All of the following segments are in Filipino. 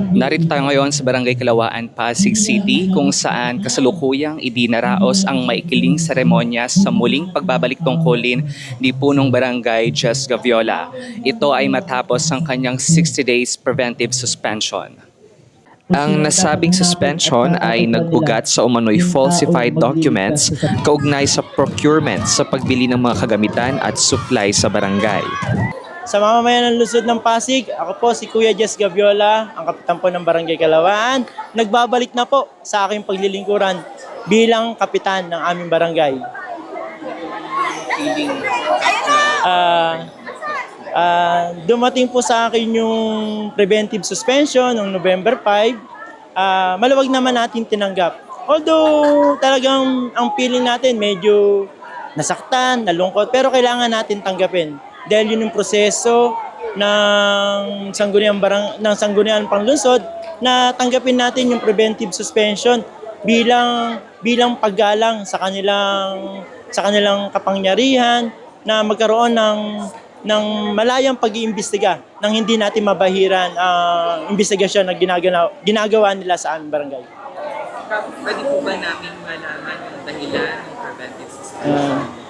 Narito tayo ngayon sa Barangay Kalawaan, Pasig City kung saan kasalukuyang idinaraos ang maikiling seremonya sa muling pagbabalik tungkulin ni punong barangay Jess Gaviola. Ito ay matapos ang kanyang 60 days preventive suspension. Ang nasabing suspension ay nag-ugat sa umano'y falsified documents kaugnay sa procurement sa pagbili ng mga kagamitan at supply sa barangay. Sa mamamayan ng lungsod ng Pasig, ako po si Kuya Jess Gaviola, ang kapitan po ng Barangay Kalawaan. Nagbabalik na po sa aking paglilingkuran bilang kapitan ng aming barangay. Dumating po sa akin yung preventive suspension noong November 5. Maluwag naman natin tinanggap. Although talagang ang feeling natin medyo nasaktan, nalungkot, pero kailangan natin tanggapin. Dahil yun yung proseso ng sangguniang panglungsod na tanggapin natin yung preventive suspension bilang paggalang sa kanilang kapangyarihan na magkaroon ng malayang pag-iimbestiga nang hindi natin mabahiran ang investigasyon na ginagawa nila sa aming barangay. Pwede po ba namin malaman yung dahilan ng preventive suspension?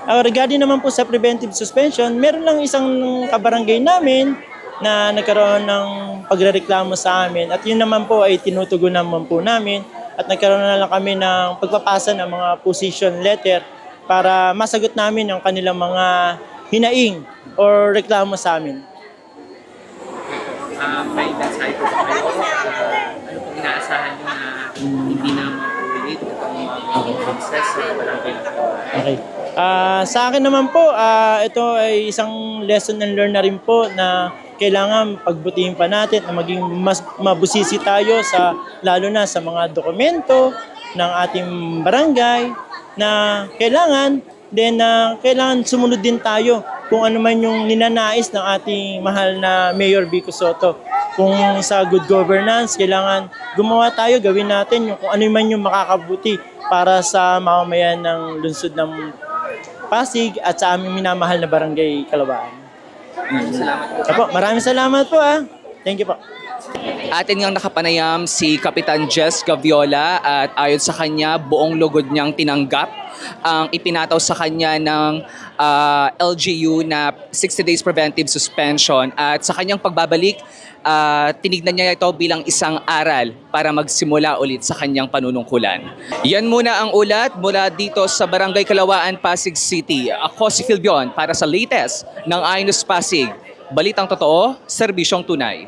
Regarding naman po sa preventive suspension, meron lang isang kabarangay namin na nagkaroon ng pagrereklamo sa amin at yun naman po ay tinutugon naman po namin at nagkaroon na lang kami ng pagpapasa ng mga position letter para masagot namin ang kanilang mga hinaing or reklamo sa amin. May mensahe po ba kayo? Ano pong inaasahan nyo na hindi na maulit itong mga process sa barangay? Okay. Sa akin naman po, ito ay isang lesson and learn na rin po na kailangan pagbutihin pa natin na maging mas mabusisi tayo lalo na sa mga dokumento ng ating barangay na kailangan sumunod din tayo kung ano man yung ninanais ng ating mahal na Mayor Vico Sotto. Kung sa good governance, kailangan gumawa tayo, gawin natin kung ano man yung makakabuti para sa mamamayan ng lungsod ng Pasig at sa aming minamahal na Barangay Kalawaan. Maraming salamat po. Thank you po. Atin ngang nakapanayam si Kapitan Jess Gaviola at ayon sa kanya, buong lugod niyang tinanggap ang ipinataw sa kanya ng LGU na 60 days preventive suspension at sa kanyang pagbabalik, tinignan niya ito bilang isang aral para magsimula ulit sa kanyang panunungkulan. Yan muna ang ulat mula dito sa Barangay Kalawaan, Pasig City. Ako si Philbion para sa latest ng iNews Pasig. Balitang totoo, serbisyong tunay.